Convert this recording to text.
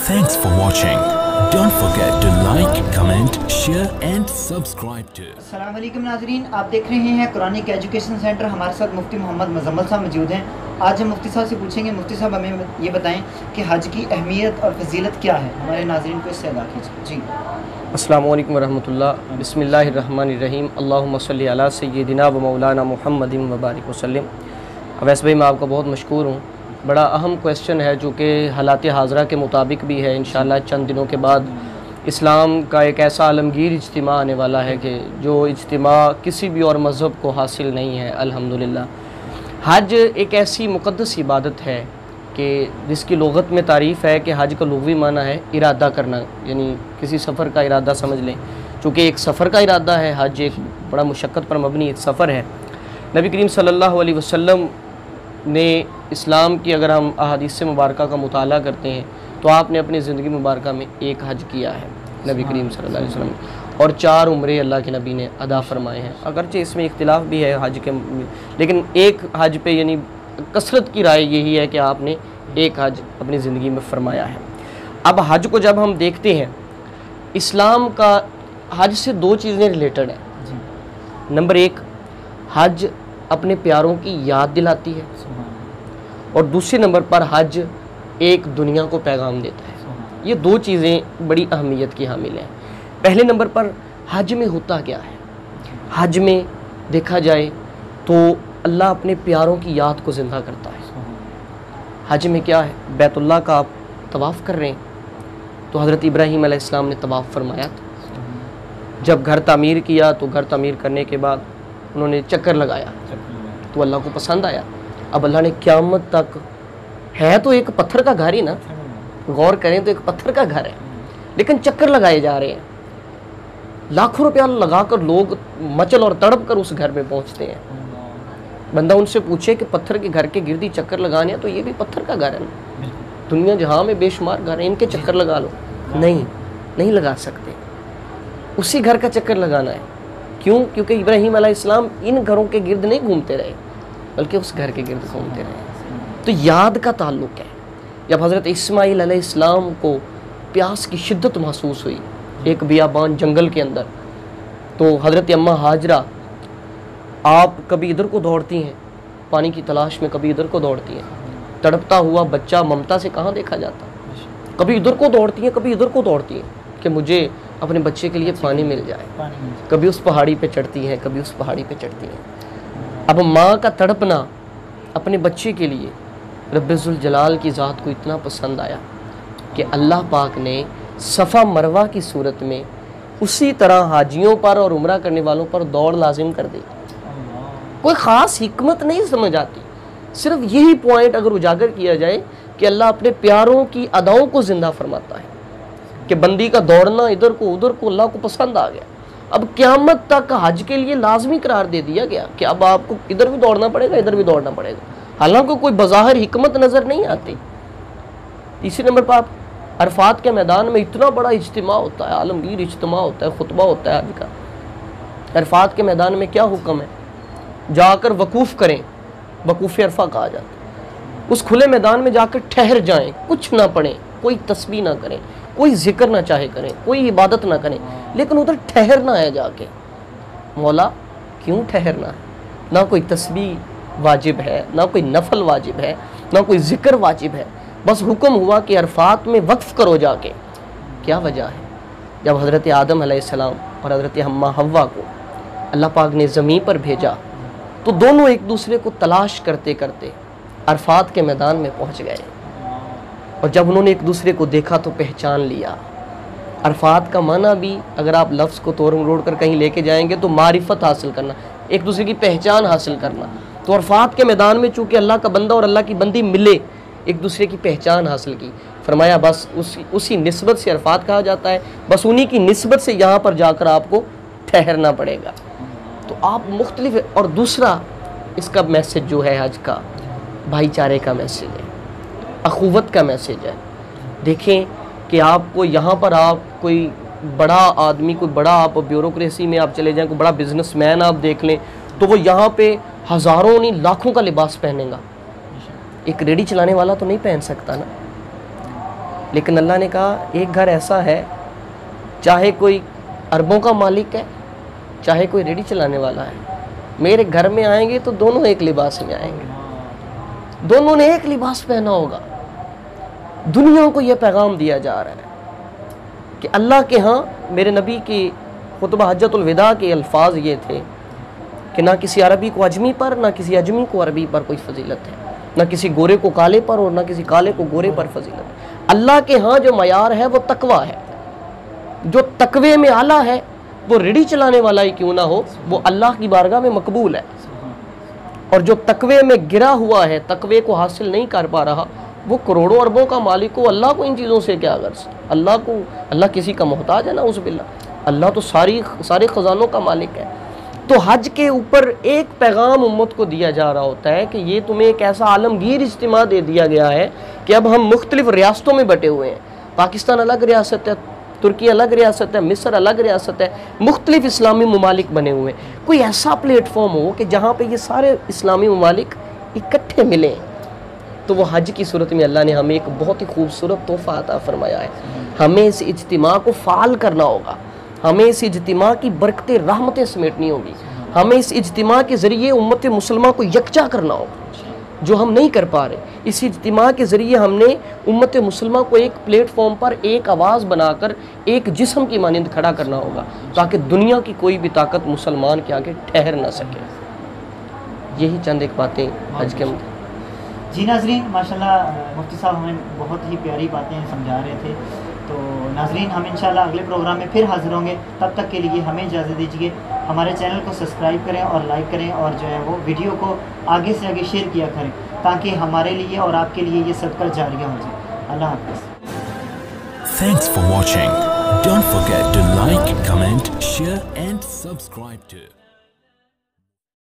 Thanks for watching. Don't forget to like, comment, share and subscribe to. السلام علیکم ناظرین، آپ دیکھ رہے ہیں قرآنک ایجوکیشن سینٹر. ہمارے ساتھ مفتی محمد مزمل صاحب موجود ہیں. آج ہم مفتی صاحب سے پوچھیں گے، مفتی صاحب ہمیں یہ بتائیں کہ حج کی اہمیت اور فضیلت کیا ہے. ہمارے ناظرین کو اس سے آگاہ کیجیے. جی السلام علیکم ورحمۃ اللہ. بسم اللہ الرحمن الرحیم. اللہم صلی علی سیدنا و مولانا محمد وبارک وسلم. اویس بھائی، میں آپ کا بہت مشکور ہوں. بڑا اہم کویسچن ہے جو کہ حالات حاضرہ کے مطابق بھی ہے. انشاءاللہ چند دنوں کے بعد اسلام کا ایک ایسا عالمگیر اجتماع آنے والا ہے کہ جو اجتماع کسی بھی اور مذہب کو حاصل نہیں ہے الحمدللہ. حج ایک ایسی مقدس عبادت ہے کہ جس کی لغت میں تعریف ہے کہ حج کا لغوی معنی ہے ارادہ کرنا، یعنی کسی سفر کا ارادہ سمجھ لیں. چونکہ ایک سفر کا ارادہ ہے، حج ایک بڑا مشقت پر مبنی ایک سفر ہے. نبی کریم صلی اللہ علیہ وسلم نے اسلام کی اگر ہم احادیث مبارکہ کا مطالعہ کرتے ہیں تو آپ نے اپنی زندگی مبارکہ میں ایک حج کیا ہے نبی کریم صلی اللہ علیہ وسلم نے، اور 4 عمرے اللہ کے نبی نے ادا فرمائے ہیں. اگرچہ اس میں اختلاف بھی ہے حج کے، لیکن ایک حج پہ یعنی کثرت کی رائے یہی ہے کہ آپ نے ایک حج اپنی زندگی میں فرمایا ہے. اب حج کو جب ہم دیکھتے ہیں، اسلام کا حج سے 2 چیزیں ریلیٹڈ ہیں. نمبر 1، حج اپنے پیاروں کی یاد دلاتی ہے، اور دوسرے نمبر پر حج ایک دنیا کو پیغام دیتا ہے. یہ 2 چیزیں بڑی اہمیت کی حامل ہیں. پہلے نمبر پر حج میں ہوتا کیا ہے؟ حج میں دیکھا جائے تو اللہ اپنے پیاروں کی یاد کو زندہ کرتا ہے. حج میں کیا ہے؟ بیت اللہ کا آپ طواف کر رہے ہیں تو حضرت ابراہیم علیہ السلام نے طواف فرمایا تھا. جب گھر تعمیر کیا تو گھر تعمیر کرنے کے بعد انہوں نے چکر لگایا تو اللہ کو پسند آیا. اب اللہ نے قیامت تک، ہے تو ایک پتھر کا گھر ہی نا، غور کریں تو ایک پتھر کا گھر ہے، لیکن چکر لگائے جا رہے ہیں. لاکھوں روپیہ لگا کر لوگ مچل اور تڑپ کر اس گھر میں پہنچتے ہیں. بندہ ان سے پوچھے کہ پتھر کے گھر کے گردی چکر لگانے ہیں تو یہ بھی پتھر کا گھر ہے نا. دنیا جہاں میں بے شمار گھر ہیں، ان کے چکر لگا لو. نہیں لگا سکتے. اسی گھر کا چکر لگانا ہے. کیوں؟ کیونکہ ابراہیم علیہ السلام ان گھروں کے گرد نہیں گھومتے رہے بلکہ اس گھر کے گرد گھومتے رہے. تو یاد کا تعلق ہے. جب حضرت اسماعیل علیہ السلام کو پیاس کی شدت محسوس ہوئی ایک بیابان جنگل کے اندر، تو حضرت اماں ہاجرہ، آپ کبھی ادھر کو دوڑتی ہیں پانی کی تلاش میں، کبھی ادھر کو دوڑتی ہیں. تڑپتا ہوا بچہ ممتا سے کہاں دیکھا جاتا؟ کبھی ادھر کو دوڑتی ہیں، کبھی ادھر کو دوڑتی ہیں کہ مجھے اپنے بچے کے لیے پانی مل جائے. کبھی اس پہاڑی پہ چڑھتی ہیں، کبھی اس پہاڑی پہ چڑھتی ہیں. اب ماں کا تڑپنا اپنے بچے کے لیے رب ذوالجلال کی ذات کو اتنا پسند آیا کہ اللہ پاک نے صفا مروہ کی صورت میں اسی طرح حاجیوں پر اور عمرہ کرنے والوں پر دوڑ لازم کر دی. کوئی خاص حکمت نہیں سمجھ آتی، صرف یہی پوائنٹ اگر اجاگر کیا جائے کہ اللہ اپنے پیاروں کی اداؤں کو زندہ فرماتا ہے کہ بندی کا دوڑنا ادھر کو ادھر کو اللہ کو پسند آ گیا. اب قیامت تک حج کے لیے لازمی قرار دے دیا گیا کہ اب آپ کو ادھر بھی دوڑنا پڑے گا، ادھر بھی دوڑنا پڑے گا، حالانکہ کوئی بظاہر حکمت نظر نہیں آتی. تیسرے نمبر پر آپ عرفات کے میدان میں اتنا بڑا اجتماع ہوتا ہے، عالمگیر اجتماع ہوتا ہے، خطبہ ہوتا ہے حج کا. عرفات کے میدان میں کیا حکم ہے؟ جا کر وقوف کریں، وقوف عرفہ کہا جاتا ہے. اس کھلے میدان میں جا کر ٹھہر جائیں، کچھ نہ پڑھیں، کوئی تسبیح نہ کریں، کوئی ذکر نہ چاہے کریں، کوئی عبادت نہ کریں، لیکن ادھر ٹھہرنا ہے. جا کے مولا کیوں ٹھہرنا ہے؟ نہ کوئی تسبیح واجب ہے، نہ کوئی نفل واجب ہے، نہ کوئی ذکر واجب ہے، بس حکم ہوا کہ عرفات میں وقف کرو جا کے. کیا وجہ ہے؟ جب حضرت آدم علیہ السلام اور حضرت اماں حوا کو اللہ پاک نے زمین پر بھیجا تو دونوں ایک دوسرے کو تلاش کرتے کرتے عرفات کے میدان میں پہنچ گئے، اور جب انہوں نے ایک دوسرے کو دیکھا تو پہچان لیا. عرفات کا معنی بھی اگر آپ لفظ کو توڑ مروڑ کر کہیں لے کے جائیں گے تو معرفت حاصل کرنا، ایک دوسرے کی پہچان حاصل کرنا. تو عرفات کے میدان میں چونکہ اللہ کا بندہ اور اللہ کی بندی ملے، ایک دوسرے کی پہچان حاصل کی. فرمایا بس اسی نسبت سے عرفات کہا جاتا ہے، بس انہی کی نسبت سے یہاں پر جا کر آپ کو ٹھہرنا پڑے گا. تو آپ مختلف. اور دوسرا اس کا میسج جو ہے حج کا، بھائی چارے کا میسج ہے، اخوت کا میسج ہے. دیکھیں کہ آپ کو یہاں پر آپ کوئی بڑا آدمی، کوئی بڑا آپ بیوروکریسی میں آپ چلے جائیں، کوئی بڑا بزنس مین آپ دیکھ لیں تو وہ یہاں پہ ہزاروں نہیں لاکھوں کا لباس پہنے گا. ایک ریڑھی چلانے والا تو نہیں پہن سکتا نا. لیکن اللہ نے کہا ایک گھر ایسا ہے چاہے کوئی اربوں کا مالک ہے چاہے کوئی ریڑھی چلانے والا ہے، میرے گھر میں آئیں گے تو دونوں ایک لباس میں آئیں گے، دونوں نے ایک لباس پہنا ہوگا۔ دنیا کو یہ پیغام دیا جا رہا ہے کہ اللہ کے ہاں، میرے نبی کی خطبہ حجۃ الوداع کے الفاظ یہ تھے کہ نہ کسی عربی کو اجمی پر، نہ کسی اجمی کو عربی پر کوئی فضیلت ہے، نہ کسی گورے کو کالے پر اور نہ کسی کالے کو گورے پر فضیلت ہے۔ اللہ کے ہاں جو معیار ہے وہ تقویٰ ہے، جو تقوی میں اعلیٰ ہے وہ ریڑھی چلانے والا ہی کیوں نہ ہو وہ اللہ کی بارگاہ میں مقبول ہے، اور جو تقوی میں گرا ہوا ہے، تقوی کو حاصل نہیں کر پا رہا، وہ کروڑوں اربوں کا مالک ہو، اللہ کو ان چیزوں سے کیا غرض؟ اللہ کسی کا محتاج ہے؟ نعوذ باللہ، اللہ تو سارے خزانوں کا مالک ہے۔ تو حج کے اوپر ایک پیغام امت کو دیا جا رہا ہوتا ہے کہ یہ تمہیں ایک ایسا عالمگیر اجتماع دے دیا گیا ہے کہ اب ہم مختلف ریاستوں میں بٹے ہوئے ہیں، پاکستان الگ ریاست ہے، ترکی الگ ریاست ہے، مصر الگ ریاست ہے، مختلف اسلامی ممالک بنے ہوئے ہیں۔ کوئی ایسا پلیٹ فارم ہو کہ جہاں پہ یہ سارے اسلامی ممالک اکٹھے ملیں، تو وہ حج کی صورت میں اللہ نے ہمیں ایک بہت ہی خوبصورت تحفہ عطا فرمایا ہے۔ ہمیں اس اجتماع کو فعال کرنا ہوگا، ہمیں اس اجتماع کی برکتیں رحمتیں سمیٹنی ہوگی، ہمیں اس اجتماع کے ذریعے امت مسلمہ کو یکجا کرنا ہوگا، جو ہم نہیں کر پا رہے۔ اس اجتماع کے ذریعے ہم نے امت مسلمہ کو ایک پلیٹ فارم پر ایک آواز بنا کر ایک جسم کی مانند کھڑا کرنا ہوگا، تاکہ دنیا کی کوئی بھی طاقت مسلمان کے آگے ٹھہر نہ سکے۔ یہی چند ایک باتیں حج کے متعلق۔ جی ناظرین، ماشاءاللہ مفتی صاحب ہمیں بہت ہی پیاری باتیں سمجھا رہے تھے۔ تو ناظرین، ہم انشاءاللہ اگلے پروگرام میں پھر حاضر ہوں گے، تب تک کے لیے ہمیں اجازت دیجیے۔ ہمارے چینل کو سبسکرائب کریں اور لائک کریں، اور جو ہے وہ ویڈیو کو آگے سے آگے شیئر کیا کریں، تاکہ ہمارے لیے اور آپ کے لیے یہ صدقہ جاریہ ہو جائے۔ اللہ حافظ۔ Thanks for watching. Don't forget to like, comment, share and subscribe to